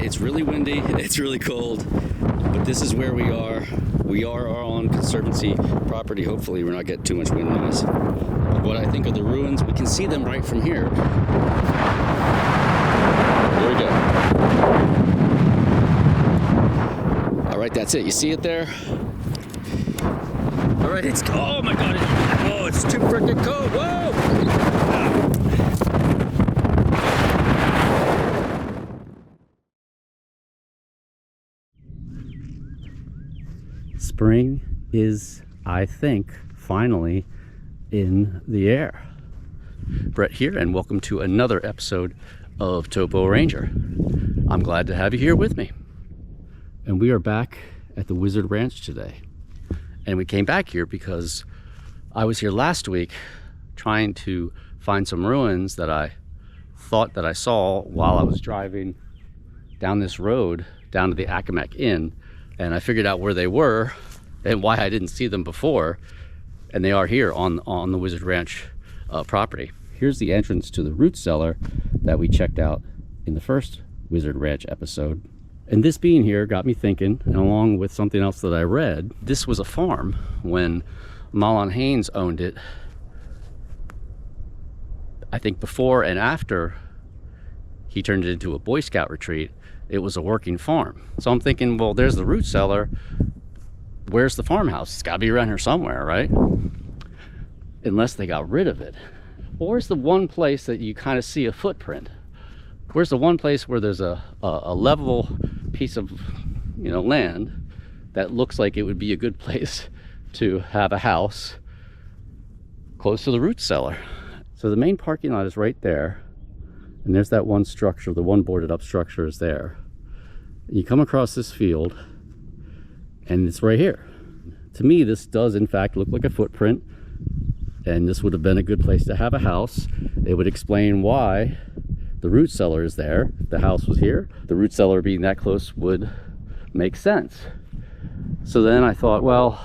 It's really windy, it's really cold, but this is where we are. We are on Conservancy property. Hopefully we're not getting too much wind noise. What I think of the ruins, we can see them right from here. Here we go. All right, that's it. You see it there? All right, it's, oh my God. Oh, it's too freaking cold. Whoa! Spring is, I think, finally in the air. Brett here, and welcome to another episode of TopoRanger. I'm glad to have you here with me. And we are back at the Wizard Ranch today. And we came back here because I was here last week trying to find some ruins that I thought that I saw while I was driving down this road down to the Accomack Inn. And I figured out where they were and why I didn't see them before. And they are here on the Wizard Ranch property. Here's the entrance to the root cellar that we checked out in the first Wizard Ranch episode. And this being here got me thinking, and along with something else that I read, this was a farm when Mahlon Haines owned it. I think before and after he turned it into a Boy Scout retreat, it was a working farm. So I'm thinking, well, there's the root cellar. Where's the farmhouse? It's got to be around here somewhere, right? Unless they got rid of it. Well, where's the one place that you kind of see a footprint? Where's the one place where there's a level piece of, land that looks like it would be a good place to have a house close to the root cellar? So the main parking lot is right there. And there's that one structure, the one boarded up structure is there. You come across this field and it's right here. To me, this does in fact look like a footprint, and this would have been a good place to have a house. It would explain why the root cellar is there. If the house was here, the root cellar being that close would make sense. So then I thought, well,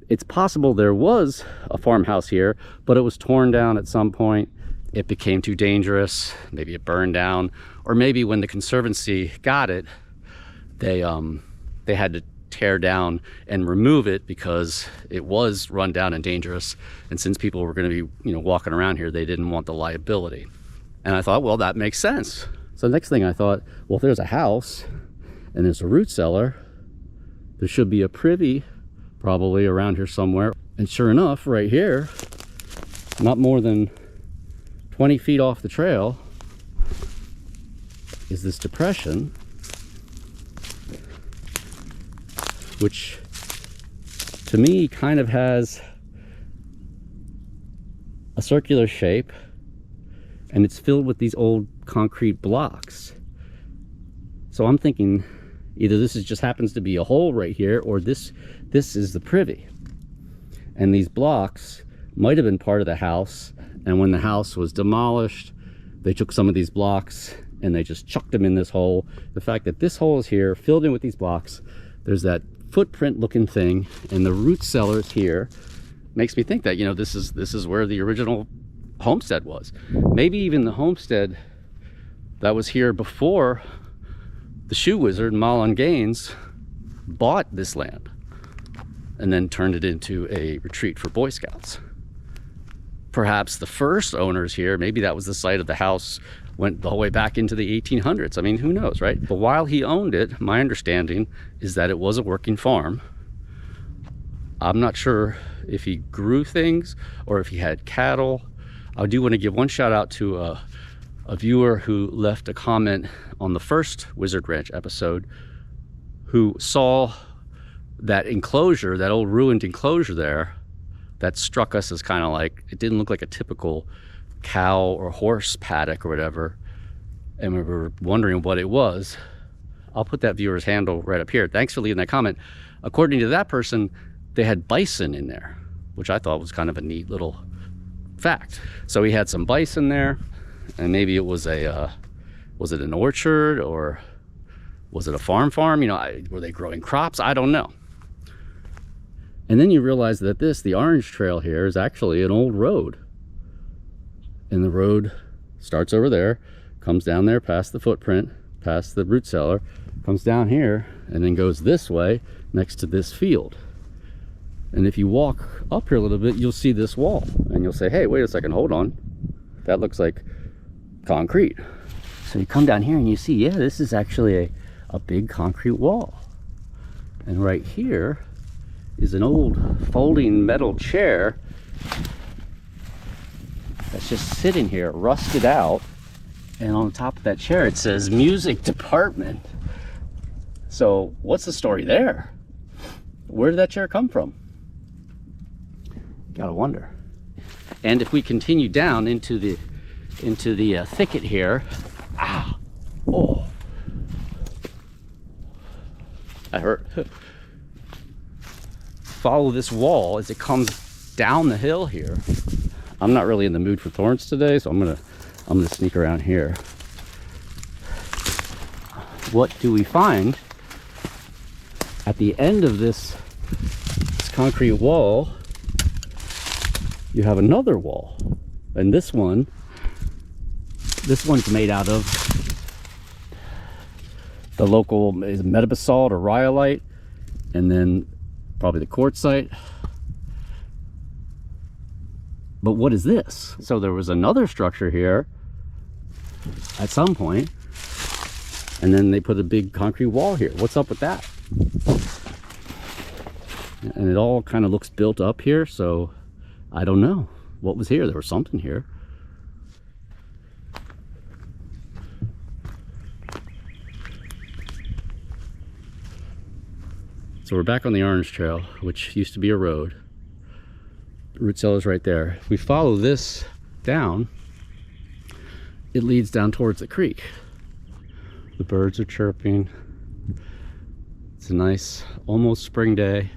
it's possible there was a farmhouse here, but it was torn down at some point. It became too dangerous. Maybe it burned down, or maybe when the Conservancy got it, they had to tear down and remove it because it was run down and dangerous. And since people were going to be, walking around here, they didn't want the liability. And I thought, well, that makes sense. So the next thing I thought, well, if there's a house and there's a root cellar, there should be a privy probably around here somewhere. And sure enough, right here, not more than 20 feet off the trail, is this depression, which to me kind of has a circular shape, and it's filled with these old concrete blocks. So I'm thinking either this just happens to be a hole right here, or this is the privy. And these blocks might have been part of the house, and when the house was demolished, they took some of these blocks and they just chucked them in this hole. The fact that this hole is here, filled in with these blocks, there's that footprint looking thing, and the root cellar is here, makes me think that, this is where the original homestead was. Maybe even the homestead that was here before the shoe wizard, Malon Gaines, bought this land and then turned it into a retreat for Boy Scouts. Perhaps the first owners here, maybe that was the site of the house, went the whole way back into the 1800s. I mean, who knows, right? But while he owned it, my understanding is that it was a working farm. I'm not sure if he grew things or if he had cattle. I do want to give one shout out to a viewer who left a comment on the first Wizard Ranch episode, who saw that enclosure, that old ruined enclosure there, that struck us as kind of like, it didn't look like a typical cow or horse paddock or whatever, and we were wondering what it was. I'll put that viewer's handle right up here. Thanks for leaving that comment. According to that person, they had bison in there, which I thought was kind of a neat little fact. So he had some bison there, and maybe it was was it an orchard, or was it a farm? Were they growing crops? I don't know. And then you realize that the orange trail here, is actually an old road. And the road starts over there, comes down there past the footprint, past the root cellar, comes down here, and then goes this way next to this field. And if you walk up here a little bit, you'll see this wall, and you'll say, hey, wait a second, hold on, that looks like concrete. So you come down here and you see, yeah, this is actually a big concrete wall. And right here is an old folding metal chair that's just sitting here, rusted out. And on top of that chair, it says music department. So what's the story there? Where did that chair come from? Gotta wonder. And if we continue down into the thicket here, I hurt. Follow this wall as it comes down the hill here. I'm not really in the mood for thorns today, so I'm gonna sneak around here. What do we find at the end of this concrete wall? You have another wall, and this one's made out of the local metabasalt or rhyolite, and then probably the quartzite. But what is this? So there was another structure here at some point, and then they put a big concrete wall here. What's up with that? And it all kind of looks built up here, so I don't know what was here. There was something here. So we're back on the Orange Trail, which used to be a road. The root cellar's right there. If we follow this down, it leads down towards the creek. The birds are chirping. It's a nice, almost spring day.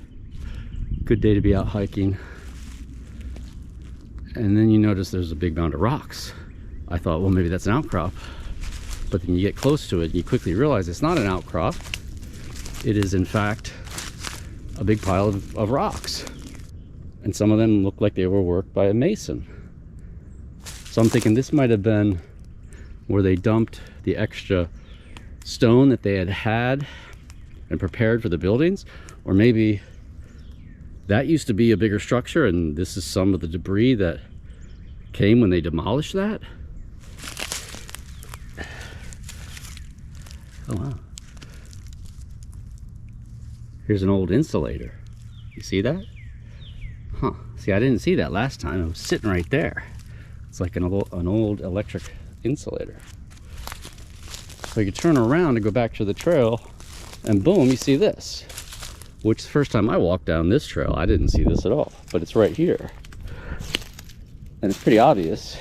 Good day to be out hiking. And then you notice there's a big mound of rocks. I thought, well, maybe that's an outcrop. But then you get close to it and you quickly realize it's not an outcrop. It is, in fact, a big pile of rocks. And some of them look like they were worked by a mason. So I'm thinking this might have been where they dumped the extra stone that they had and prepared for the buildings. Or maybe that used to be a bigger structure and this is some of the debris that came when they demolished that. Oh wow. Here's an old insulator. You see that? Huh. See, I didn't see that last time. It was sitting right there. It's like an old electric insulator. So you turn around and go back to the trail, and boom, you see this. Which the first time I walked down this trail, I didn't see this at all. But it's right here. And it's pretty obvious.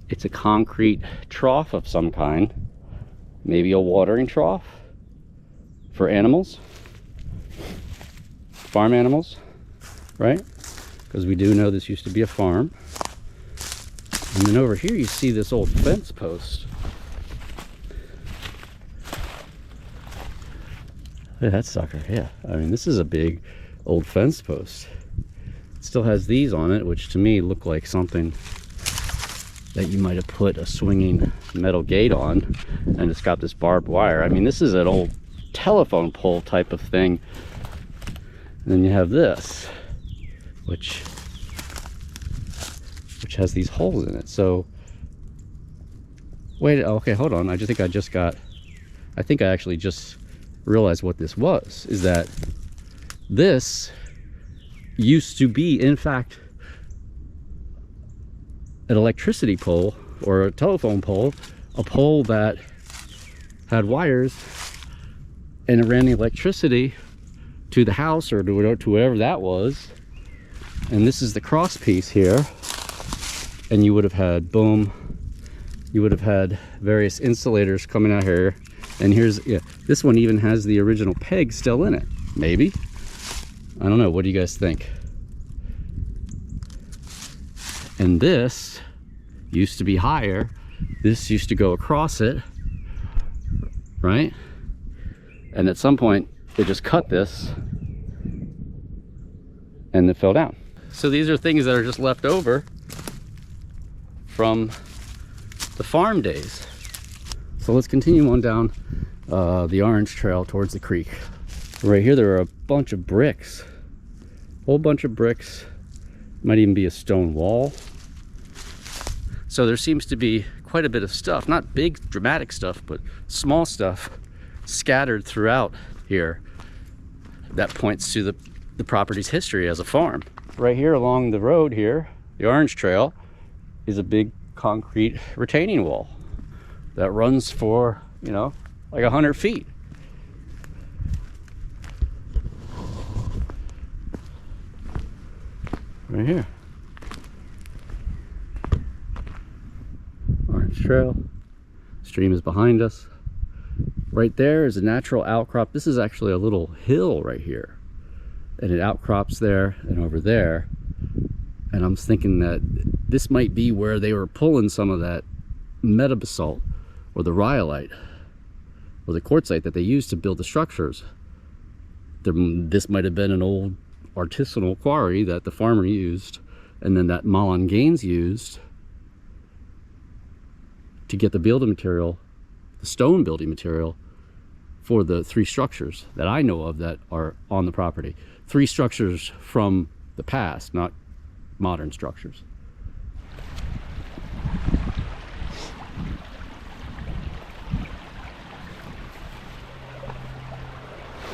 It's a concrete trough of some kind. Maybe a watering trough for animals. Farm animals, right? Because we do know this used to be a farm. And then over here you see this old fence post. Look at that sucker. Yeah, I mean, this is a big old fence post. It still has these on it, which to me look like something that you might have put a swinging metal gate on, and it's got this barbed wire. I mean, this is an old telephone pole type of thing. And then you have this, which has these holes in it. So wait, okay, hold on. I think I actually just realized what this was, is that this used to be, in fact, an electricity pole or a telephone pole, a pole that had wires and it ran the electricity to the house or to wherever that was. And this is the cross piece here, and you would have had, boom, you would have had various insulators coming out here. And here's, yeah, this one even has the original peg still in it. Maybe, I don't know. What do you guys think? And this used to be higher. This used to go across it, right? And at some point they just cut this and it fell down. So these are things that are just left over from the farm days. So let's continue on down the orange trail towards the creek. Right here there are a bunch of bricks, whole bunch of bricks. Might even be a stone wall. So there seems to be quite a bit of stuff, not big dramatic stuff, but small stuff scattered throughout here that points to the property's history as a farm. Right here along the road here, the orange trail, is a big concrete retaining wall that runs for, you know, like 100 feet. Right here. Orange trail. Stream is behind us. Right there is a natural outcrop. This is actually a little hill right here. And it outcrops there and over there. And I'm thinking that this might be where they were pulling some of that metabasalt or the rhyolite or the quartzite that they used to build the structures. This might have been an old artisanal quarry that the farmer used, and then that Mahlon Haines used to get the building material, the stone building material, for the 3 structures that I know of that are on the property. 3 structures from the past, not modern structures.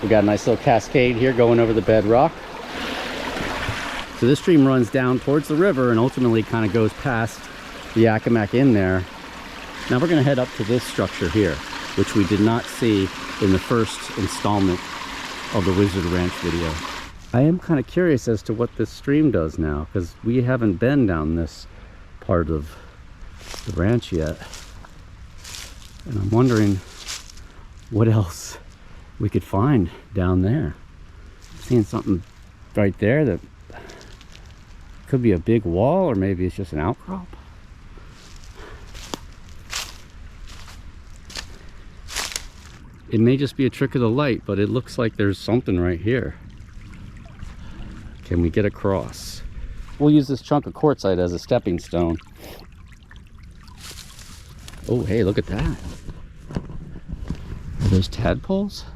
We got a nice little cascade here going over the bedrock. So this stream runs down towards the river and ultimately kind of goes past the Yakima in there. Now we're going to head up to this structure here, which we did not see in the first installment of the Wizard Ranch video. I am kind of curious as to what this stream does now, because we haven't been down this part of the ranch yet. And I'm wondering what else we could find down there. I'm seeing something right there that could be a big wall, or maybe it's just an outcrop. It may just be a trick of the light, but it looks like there's something right here. Can we get across? We'll use this chunk of quartzite as a stepping stone. Oh, hey, look at that. Are those tadpoles?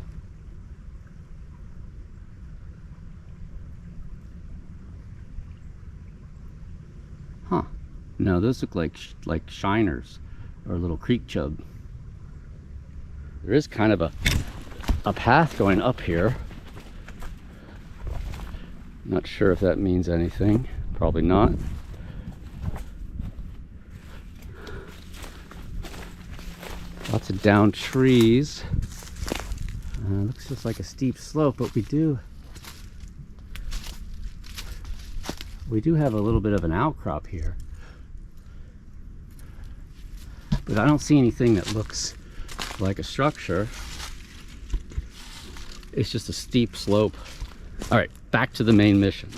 Huh. No, those look like shiners or little creek chub. There is kind of a path going up here. Not sure if that means anything. Probably not. Lots of down trees. Looks just like a steep slope, but we do have a little bit of an outcrop here. But I don't see anything that looks like a structure. It's just a steep slope. All right, back to the main mission.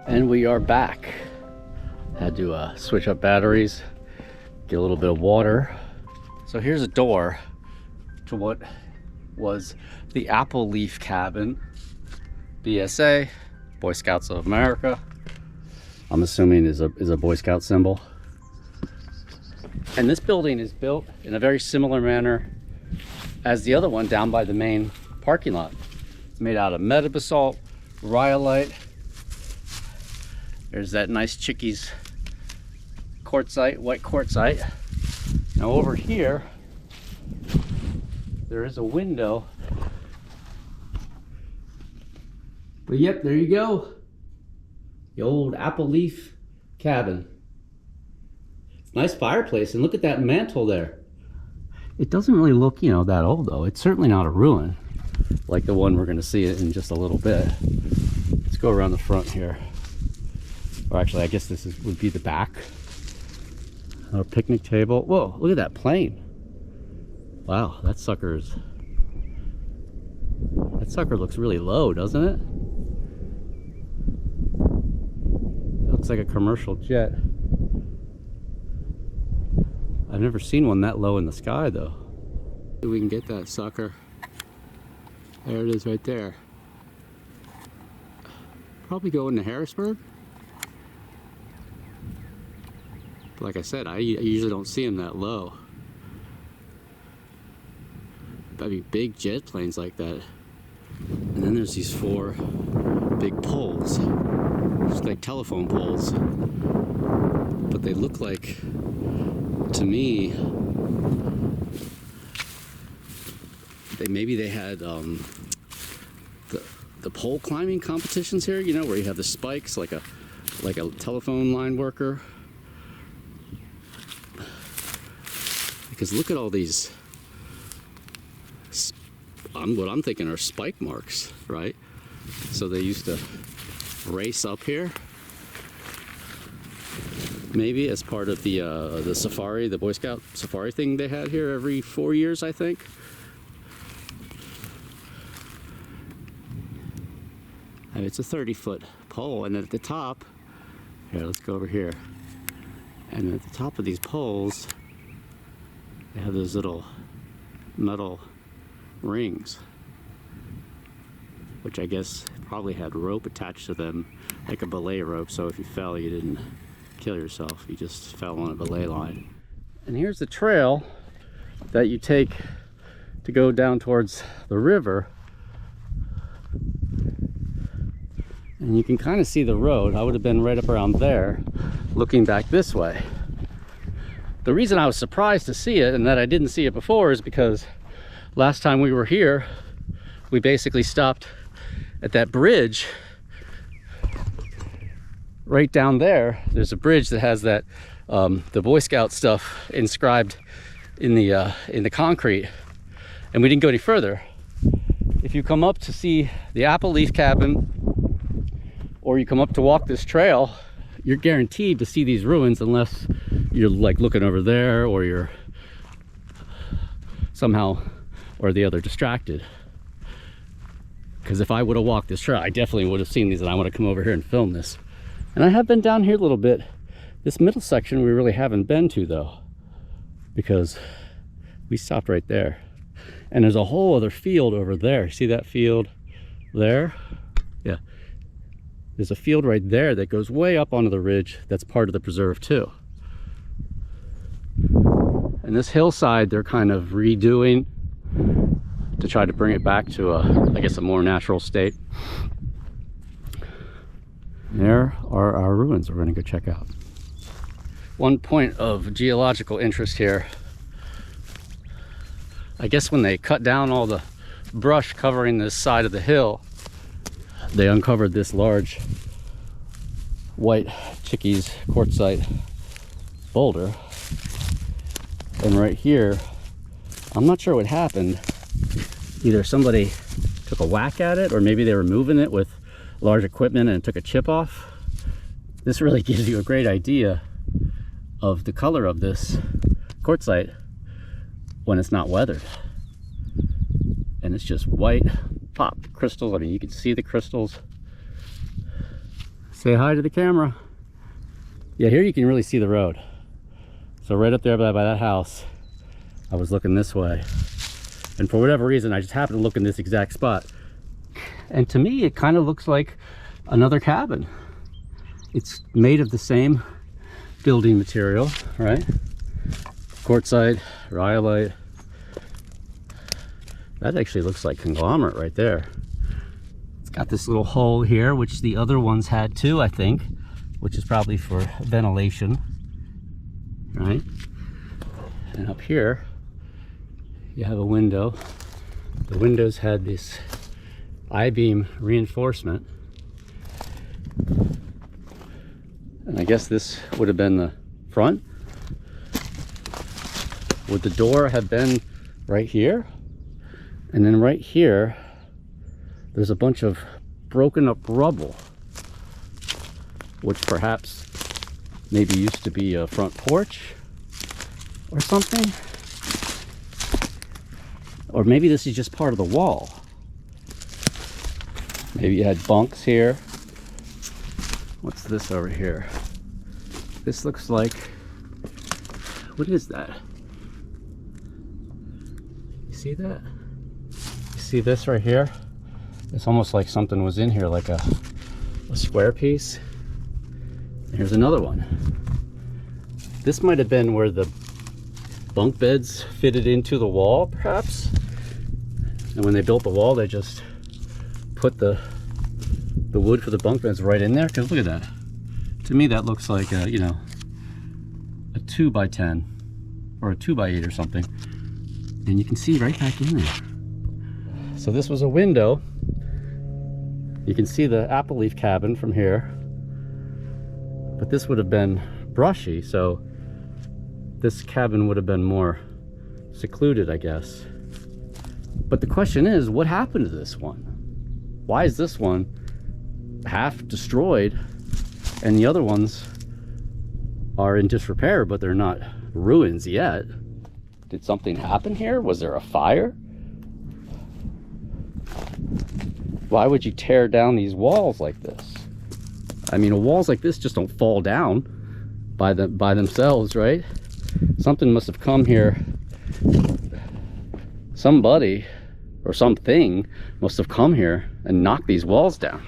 And we are back. Had to switch up batteries, get a little bit of water. So here's a door to what was the Apple Leaf Cabin, BSA, Boy Scouts of America. I'm assuming is a Boy Scout symbol. And this building is built in a very similar manner as the other one down by the main parking lot. It's made out of metabasalt, rhyolite. There's that nice Chickies quartzite, white quartzite. Now over here, there is a window. But yep, there you go. The old Apple Leaf Cabin. Nice fireplace, and look at that mantle there. It doesn't really look, you know, that old though. It's certainly not a ruin like the one we're gonna see in just a little bit. Let's go around the front here. Or actually, I guess this would be the back. Our picnic table. Whoa, look at that plane. Wow, that sucker looks really low, doesn't it? It looks like a commercial jet. I've never seen one that low in the sky though. We can get that sucker. There it is right there. Probably going to Harrisburg. But like I said, I usually don't see them that low. That'd be big jet planes like that. And then there's these 4 big poles. Just like telephone poles. But they look like, to me, maybe they had the pole climbing competitions here, you know, where you have the spikes like a telephone line worker. Because look at all these, what I'm thinking are spike marks, right? So they used to race up here, maybe as part of the safari, the Boy Scout safari thing they had here every 4 years, I think. And it's a 30-foot pole, and then at the top, here, let's go over here. And at the top of these poles, they have those little metal rings, which I guess probably had rope attached to them, like a belay rope, so if you fell, you didn't kill yourself, you just fell on a belay line. And here's the trail that you take to go down towards the river. And you can kind of see the road. I would have been right up around there, looking back this way. The reason I was surprised to see it and that I didn't see it before is because last time we were here, we basically stopped at that bridge right down there. There's a bridge that has that the Boy Scout stuff inscribed in the concrete, and we didn't go any further. If you come up to see the apple leaf cabin, or you come up to walk this trail, you're guaranteed to see these ruins unless you're like looking over there, or you're somehow or the other distracted. Because if I would have walked this trail, I definitely would have seen these, and I want to come over here and film this. And I have been down here a little bit. This middle section we really haven't been to though, because we stopped right there. And there's a whole other field over there. See that field there? Yeah. There's a field right there that goes way up onto the ridge that's part of the preserve too. And this hillside they're kind of redoing to try to bring it back to I guess a more natural state. There are our ruins we're going to go check out. One point of geological interest here. I guess when they cut down all the brush covering this side of the hill, they uncovered this large white Chickees quartzite boulder. And right here, I'm not sure what happened. Either somebody took a whack at it, or maybe they were moving it with large equipment and took a chip off. This really gives you a great idea of the color of this quartzite when it's not weathered. And it's just white pop crystals. I mean, you can see the crystals. Say hi to the camera. Yeah, here you can really see the road. So right up there by that house, I was looking this way. And for whatever reason, I just happened to look in this exact spot. And to me, it kind of looks like another cabin. It's made of the same building material, right? Quartzite, rhyolite. That actually looks like conglomerate right there. It's got this little hole here, which the other ones had too, I think, which is probably for ventilation, right? And up here, you have a window. The windows had this I-beam reinforcement. And I guess this would have been the front. Would the door have been right here? And then right here, there's a bunch of broken up rubble. which perhaps maybe used to be a front porch or something. Or maybe this is just part of the wall. Maybe you had bunks here. What's this over here? This looks like, what is that? You see that? You see this right here? It's almost like something was in here, like a square piece. And here's another one. This might have been where the bunk beds fitted into the wall, perhaps. And when they built the wall, they just put the wood for the bunk beds right in there. Because look at that. To me, that looks like a, you know, a 2x10 or a 2x8 or something. And you can see right back in there. So this was a window. You can see the apple leaf cabin from here. But this would have been brushy, so this cabin would have been more secluded, I guess. But the question is, what happened to this one? Why is this one half destroyed and the other ones are in disrepair, but they're not ruins yet? Did something happen here? Was there a fire? Why would you tear down these walls like this? I mean, walls like this just don't fall down by themselves, right? Something must have come here. Somebody or something must have come here and knocked these walls down.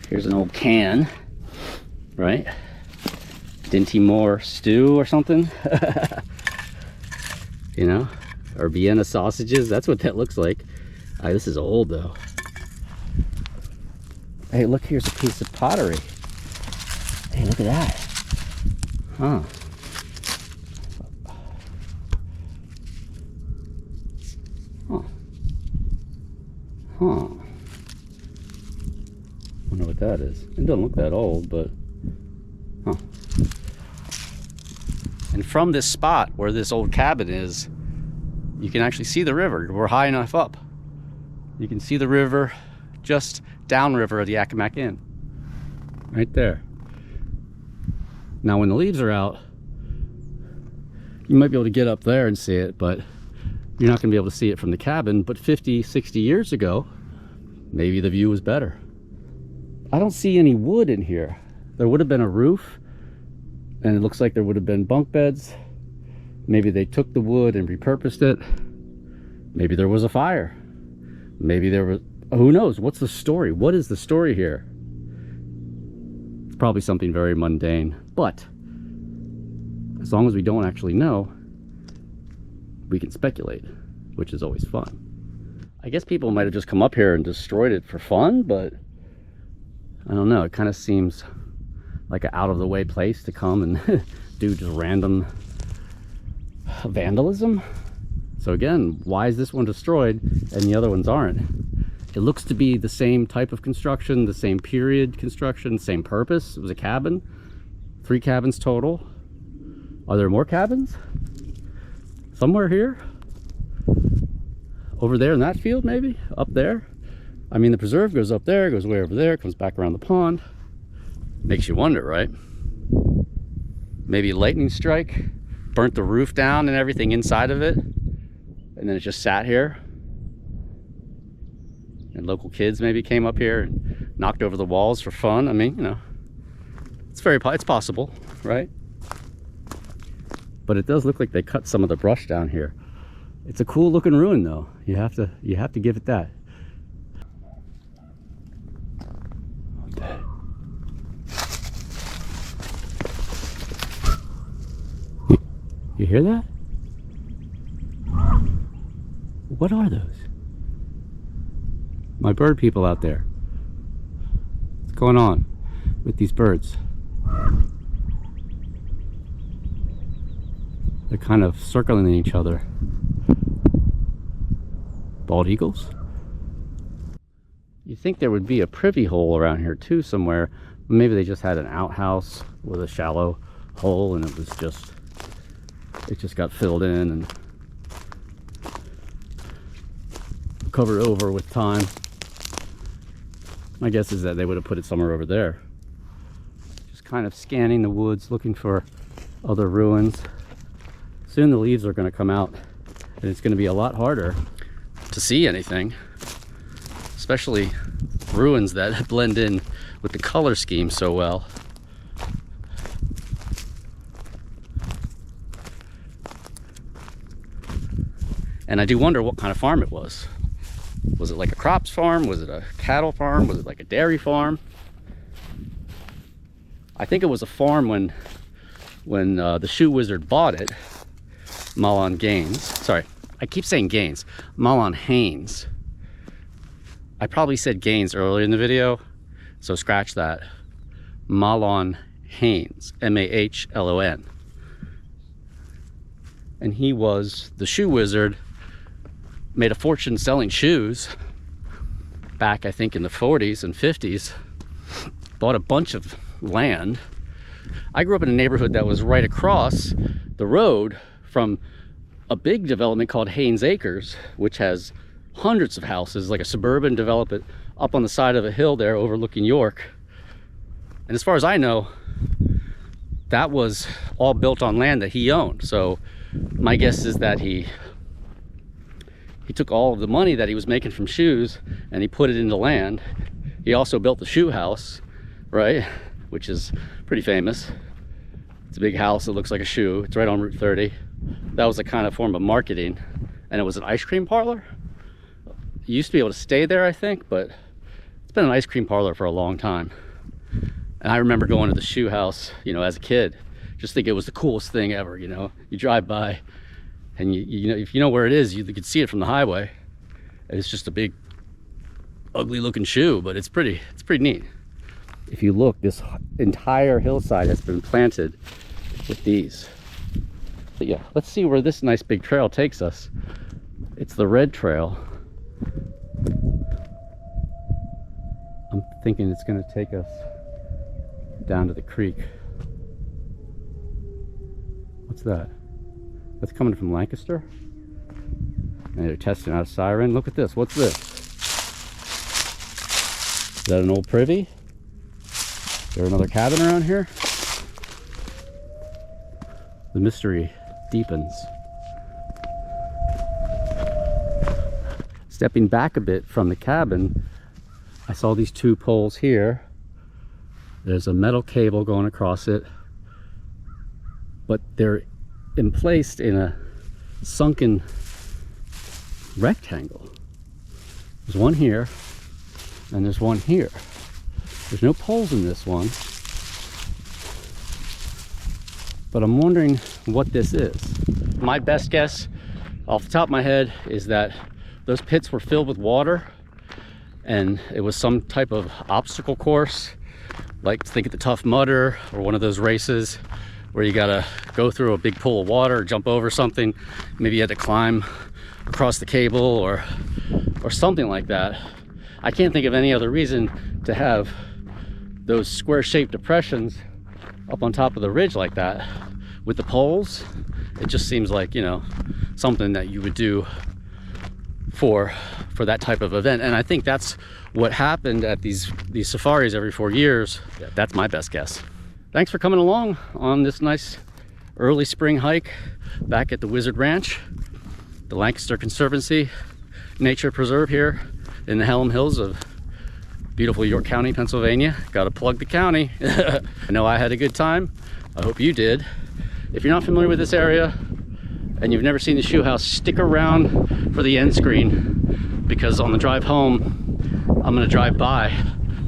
Here's an old can, right? Dinty Moore stew or something. You know, or Vienna sausages. That's what that looks like. This is old though. Hey, look, here's a piece of pottery. Hey, look at that. Huh. Huh. Huh. Wonder what that is. It doesn't look that old, but huh. And from this spot where this old cabin is, you can actually see the river. We're high enough up. You can see the river just downriver of the Accomack Inn. Right there. Now when the leaves are out, you might be able to get up there and see it, but you're not going to be able to see it from the cabin. But 50, 60 years ago, maybe the view was better. I don't see any wood in here. There would have been a roof, and it looks like there would have been bunk beds. Maybe they took the wood and repurposed it. Maybe there was a fire. Maybe there was, who knows? What's the story? What is the story here? It's probably something very mundane, but as long as we don't actually know, we can speculate, which is always fun. I guess people might have just come up here and destroyed it for fun, but I don't know. It kind of seems like an out-of-the-way place to come and do just random vandalism. So again, why is this one destroyed and the other ones aren't? It looks to be the same type of construction, the same period construction, same purpose. It was a cabin, 3 cabins total. Are there more cabins? Somewhere here? Over there in that field, maybe? Up there? I mean, the preserve goes up there, goes way over there, comes back around the pond. Makes you wonder, right? Maybe a lightning strike burnt the roof down and everything inside of it, and then it just sat here. And local kids maybe came up here and knocked over the walls for fun. I mean, you know, it's possible, right? But it does look like they cut some of the brush down here. It's a cool looking ruin though. You have to give it that. Okay. You hear that? What are those? My bird people out there. What's going on with these birds? They're kind of circling each other. Bald eagles? You'd think there would be a privy hole around here too somewhere. Maybe they just had an outhouse with a shallow hole and it just got filled in and covered over with time. My guess is that they would have put it somewhere over there. Just kind of scanning the woods, looking for other ruins. Soon the leaves are going to come out, and it's going to be a lot harder to see anything, especially ruins that blend in with the color scheme so well. And I do wonder what kind of farm it was. Was it like a crops farm? Was it a cattle farm? Was it like a dairy farm? I think it was a farm when the shoe wizard bought it. Mahlon Gaines. Sorry, I keep saying Gaines. Mahlon Haines. I probably said Gaines earlier in the video, so scratch that. Mahlon Haines. M-A-H-L-O-N. And he was the shoe wizard. Made a fortune selling shoes back, I think, in the 40s and 50s. Bought a bunch of land. I grew up in a neighborhood that was right across the road from a big development called Haines Acres, which has hundreds of houses, like a suburban development up on the side of a hill there overlooking York. And as far as I know, that was all built on land that he owned. So my guess is that he took all of the money that he was making from shoes and he put it into land. He also built the shoe house, right? Which is pretty famous. It's a big house that looks like a shoe. It's right on Route 30. That was a kind of form of marketing. And it was an ice cream parlor. You used to be able to stay there, I think, but it's been an ice cream parlor for a long time. And I remember going to the shoe house, you know, as a kid. Just think it was the coolest thing ever, you know? You drive by, and you know, if you know where it is, you could see it from the highway. And it's just a big, ugly looking shoe, but it's pretty neat. If you look, this entire hillside has been planted with these. But yeah, let's see where this nice big trail takes us. It's the red trail. I'm thinking it's gonna take us down to the creek. What's that? That's coming from Lancaster. And they're testing out a siren. Look at this. What's this? Is that an old privy? Is there another cabin around here? The mystery deepens. Stepping back a bit from the cabin, I saw these two poles here. There's a metal cable going across it, but they're placed in a sunken rectangle. There's one here and there's one here. There's no poles in this one, but I'm wondering what this is. My best guess off the top of my head is that those pits were filled with water and it was some type of obstacle course, like think of the Tough Mudder or one of those races where you gotta go through a big pool of water or jump over something. Maybe you had to climb across the cable or something like that. I can't think of any other reason to have those square-shaped depressions up on top of the ridge like that with the poles. It just seems like, you know, something that you would do for that type of event. And I think that's what happened at these safaris every 4 years. Yeah, that's my best guess. Thanks for coming along on this nice early spring hike back at the Wizard Ranch, the Lancaster Conservancy Nature Preserve here in the Hallam Hills of beautiful York County, Pennsylvania. Got to plug the county. I know I had a good time. I hope you did. If you're not familiar with this area and you've never seen the shoe house, stick around for the end screen, because on the drive home, I'm gonna drive by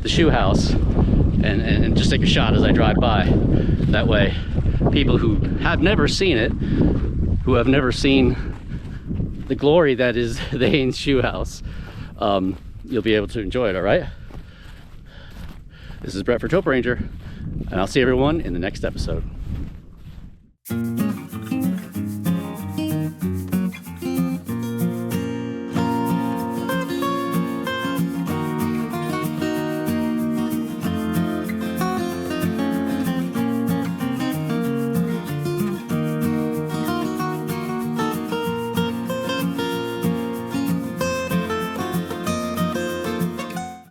the shoe house and just take a shot as I drive by. That way, people who have never seen it, who have never seen the glory that is the Haines shoe house, you'll be able to enjoy it, all right? This is Brett for TopoRanger, and I'll see everyone in the next episode.